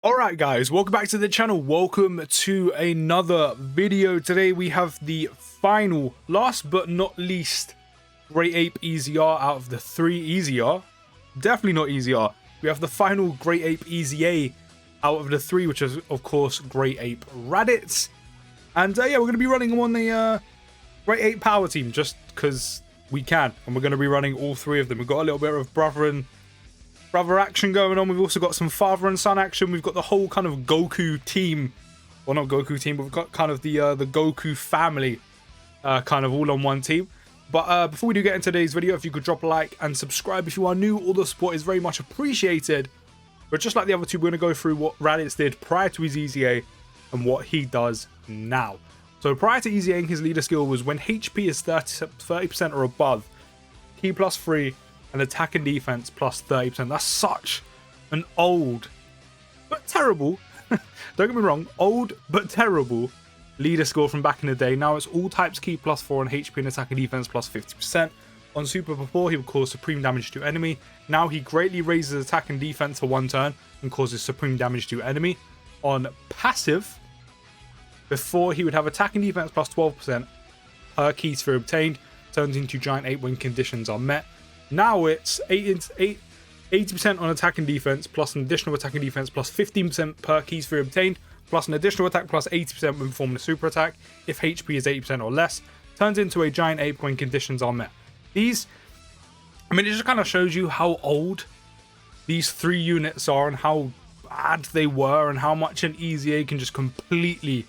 Alright guys, welcome back to the channel. Welcome to another video. Today we have the final, last but not least, Great Ape EZA out of the three. EZA? Definitely not EZA. We have the final Great Ape EZA out of the three, which is of course Great Ape Raditz. And yeah, we're going to be running on the Great Ape Power Team just because we can. And we're going to be running all three of them. We've got a little bit of brother action going on. We've also got some father and son action. We've got the whole kind of Goku team. Well, not Goku team, but we've got kind of the Goku family kind of all on one team. But before we do get into today's video, if you could drop a like and subscribe if you are new, all the support is very much appreciated. But just like the other two, we're going to go through what Raditz did prior to his EZA and what he does now. So prior to EZAing, his leader skill was when HP is 30% or above, Ki +3, and attack and defense plus 30%. That's such an old but terrible, don't get me wrong, old but terrible leader score from back in the day. Now it's all types Ki +4 and HP and attack and defense plus 50%. On super before, he would cause supreme damage to enemy. Now he greatly raises attack and defense for one turn and causes supreme damage to enemy. On passive, before he would have attack and defense plus 12% per Ki sphere obtained, turns into giant ape when conditions are met. Now it's 80% on attack and defense, plus an additional attack and defense, plus 15% per Ki sphere obtained, plus an additional attack, plus 80% when performing a super attack. If HP is 80% or less, turns into a giant ape when conditions are met. These, I mean, it just kind of shows you how old these three units are and how bad they were and how much an EZA can just completely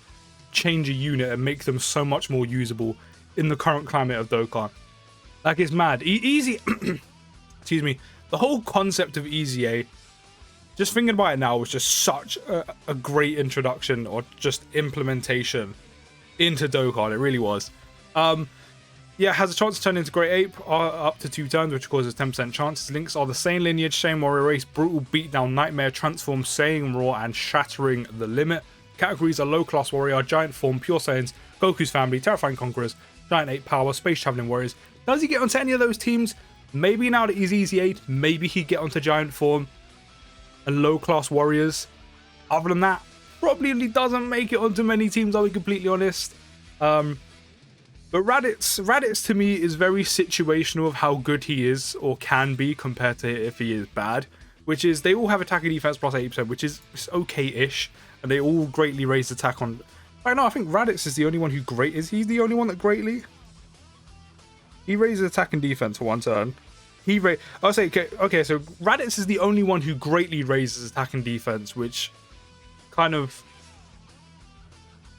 change a unit and make them so much more usable in the current climate of Dokkan. Like, it's mad. Easy. Excuse me. The whole concept of EZA, just thinking about it now, was just such a great introduction or just implementation into Dokkan. It really was. Yeah, has a chance to turn into Great Ape up to 2 turns, which causes 10% chance. His links are the Saiyan Lineage, Saiyan Warrior Race, Brutal Beatdown, Nightmare, Transform, Saiyan Raw, and Shattering the Limit. Categories are Low Class Warrior, Giant Form, Pure Saiyans, Goku's Family, Terrifying Conquerors, Giant Ape Power, Space Traveling Warriors. Does he get onto any of those teams? Maybe now that he's EZA'd, maybe he'd get onto Giant Form and Low Class Warriors. Other than that, probably doesn't make it onto many teams, I'll be completely honest. But Raditz to me is very situational of how good he is or can be compared to if he is bad. Which is, they all have attack and defense plus 80%, which is okay-ish. And they all greatly raise attack on... Right now, I think Raditz is the only one who Is he the only one that greatly? He raises attack and defense for one turn. I'll say, okay, so Raditz is the only one who greatly raises attack and defense, which kind of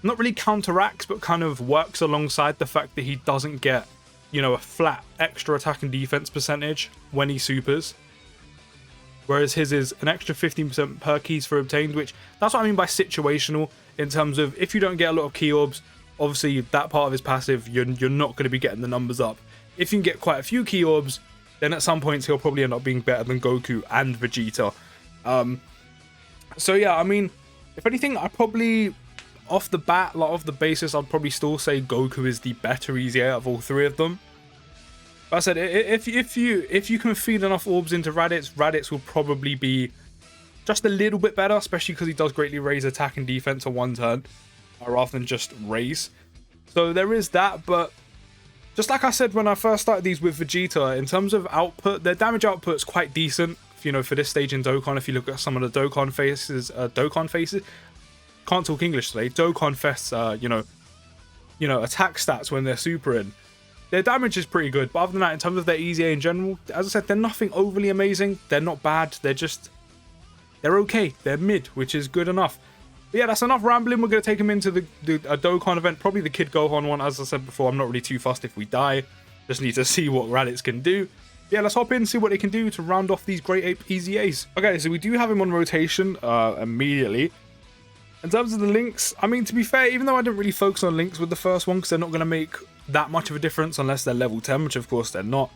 not really counteracts, but kind of works alongside the fact that he doesn't get, you know, a flat extra attack and defense percentage when he supers. Whereas his is an extra 15% per Ki sphere obtained, which that's what I mean by situational, in terms of if you don't get a lot of Ki orbs, obviously that part of his passive, you're not going to be getting the numbers up. If you can get quite a few Ki orbs, then at some points he'll probably end up being better than Goku and Vegeta. So yeah, I mean, if anything, I probably, off the bat, like off the basis, I'd probably still say Goku is the better EZA out of all three of them. But I said, if you can feed enough orbs into Raditz will probably be just a little bit better, especially because he does greatly raise attack and defense on one turn, rather than just raise. So there is that, but just like I said when I first started these with Vegeta, in terms of output, their damage output is quite decent. You know, for this stage in Dokkan, if you look at some of the Dokkan faces, can't talk English today. Dokkan Fests, you know, attack stats when they're super in. Their damage is pretty good, but other than that, in terms of their EZA in general, as I said, they're nothing overly amazing. They're not bad. They're okay. They're mid, which is good enough. But yeah, that's enough rambling. We're going to take him into a Dokkan event, probably the Kid Gohan one. As I said before, I'm not really too fussed if we die. Just need to see what Raditz can do. Yeah, let's hop in, see what they can do to round off these Great Ape EZAs. Okay, so we do have him on rotation immediately. In terms of the links, I mean, to be fair, even though I didn't really focus on links with the first one, because they're not going to make that much of a difference unless they're level 10, which of course they're not.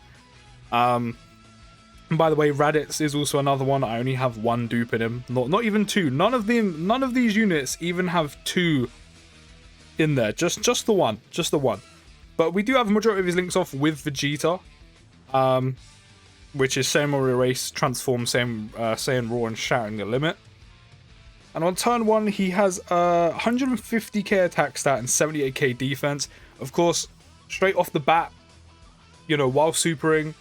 And by the way, Raditz is also another one. I only have one dupe in him, not even two. None of these units even have two in there. Just the one, But we do have a majority of his links off with Vegeta, which is Saiyan Warrior Race, Transform, Saiyan Raw, and Shattering the Limit. And on turn 1, he has 150k attack stat and 78k defense. Of course, straight off the bat, you know, while supering,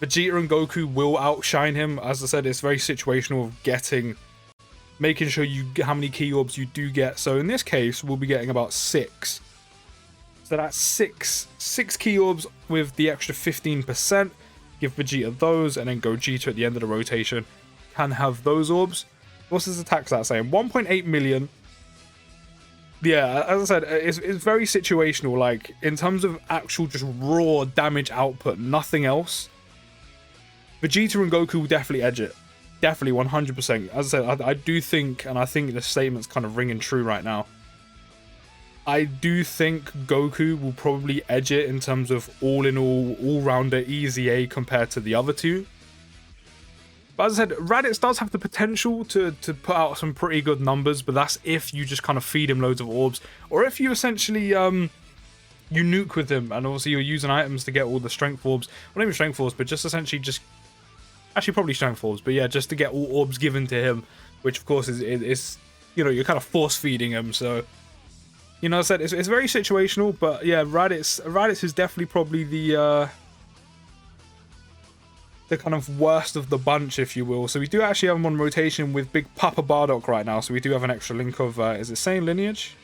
Vegeta and Goku will outshine him. As I said, it's very situational of making sure you get how many key orbs you do get. So in this case, we'll be getting about 6. So that's 6 key orbs with the extra 15%. Give Vegeta those, and then Gogeta at the end of the rotation can have those orbs. What's his attack stat saying? 1.8 million. Yeah, as I said, it's very situational. Like, in terms of actual just raw damage output, nothing else. Vegeta and Goku will definitely edge it. Definitely, 100%. As I said, I do think, and I think the statement's kind of ringing true right now, I do think Goku will probably edge it in terms of all-rounder EZA compared to the other two. But as I said, Raditz does have the potential to put out some pretty good numbers, but that's if you just kind of feed him loads of orbs, or if you essentially you nuke with him, and obviously you're using items to get all the strength orbs. Well, not even strength orbs, but just essentially actually probably strength orbs, but yeah, just to get all orbs given to him, which of course is you know, you're kind of force feeding him. So, you know, as I said, it's very situational, but yeah, Raditz is definitely probably the kind of worst of the bunch, if you will. So we do actually have him on rotation with Big Papa Bardock right now, so we do have an extra link of, is it saying lineage?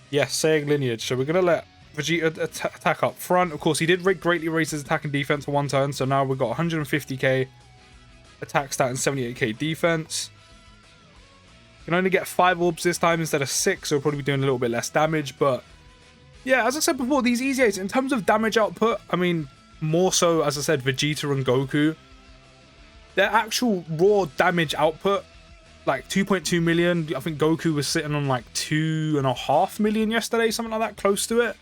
Yes, saying lineage. So we're going to let Vegeta attack up front. Of course, he did greatly raise his attack and defense for one turn, so now we've got 150k attack stat and 78k defense. Can only get 5 orbs this time instead of 6, so we'll probably be doing a little bit less damage. But yeah, as I said before, these EZAs, in terms of damage output, I mean, more so, as I said, Vegeta and Goku, their actual raw damage output, like 2.2 million. I think Goku was sitting on like 2.5 million yesterday, something like that, close to it.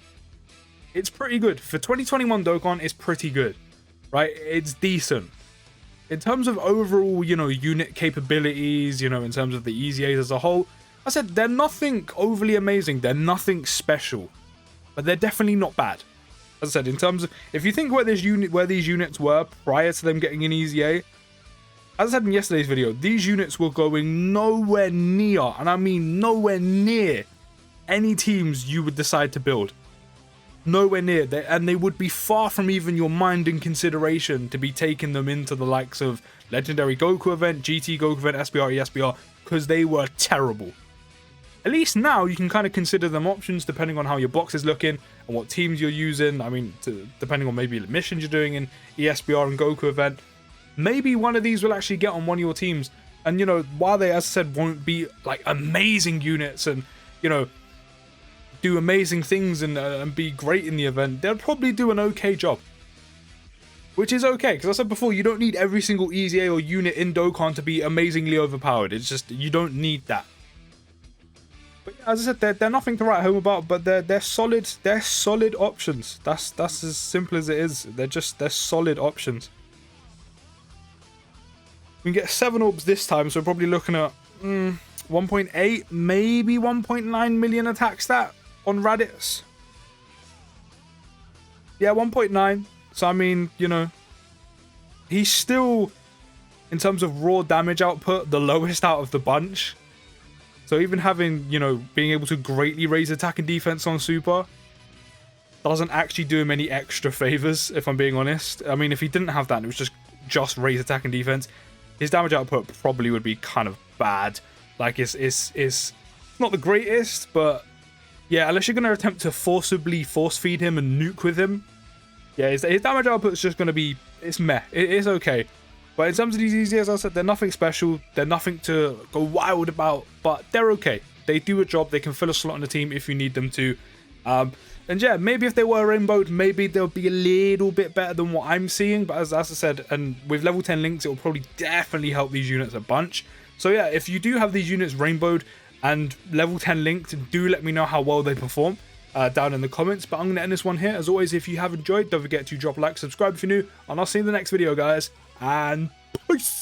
It's pretty good. For 2021 Dokkan, it's pretty good, right? It's decent. In terms of overall, you know, unit capabilities, you know, in terms of the EZAs as a whole, I said they're nothing overly amazing. They're nothing special, but they're definitely not bad. As I said, in terms of, if you think where these units were prior to them getting an EZA, as I said in yesterday's video, these units were going nowhere near, and I mean nowhere near, any teams you would decide to build. Nowhere near. And they would be far from even your mind and consideration to be taking them into the likes of Legendary Goku event, GT Goku event, SBR, ESBR, because they were terrible. At least now you can kind of consider them options depending on how your box is looking and what teams you're using. I mean, depending on maybe the missions you're doing in ESBR and Goku event. Maybe one of these will actually get on one of your teams. And, you know, while they, as I said, won't be like amazing units and, you know, do amazing things and be great in the event, they'll probably do an okay job. Which is okay, because I said before, you don't need every single EZA or unit in Dokkan to be amazingly overpowered. It's just, you don't need that. But yeah, as I said, they're nothing to write home about, but they're solid. They're solid options. That's as simple as it is. They're solid options. We can get 7 orbs this time, so we're probably looking at 1.8, maybe 1.9 million attack stat on Raditz. Yeah, 1.9. So I mean, you know, he's still, in terms of raw damage output, the lowest out of the bunch. So even having, you know, being able to greatly raise attack and defense on Super doesn't actually do him any extra favors, if I'm being honest. I mean, if he didn't have that and it was just raise attack and defense, his damage output probably would be kind of bad. Like, it's not the greatest, but yeah, unless you're going to attempt to forcibly force feed him and nuke with him, yeah, his damage output is just going to be, it's meh. It's okay. But in terms of these EZAs, as I said, they're nothing special. They're nothing to go wild about, but they're okay. They do a job. They can fill a slot on the team if you need them to. And yeah, maybe if they were rainbowed, maybe they'll be a little bit better than what I'm seeing. But as I said, and with level 10 links, it will probably definitely help these units a bunch. So yeah, if you do have these units rainbowed and level 10 linked, do let me know how well they perform down in the comments. But I'm going to end this one here. As always, if you have enjoyed, don't forget to drop a like, subscribe if you're new, and I'll see you in the next video, guys. And peace!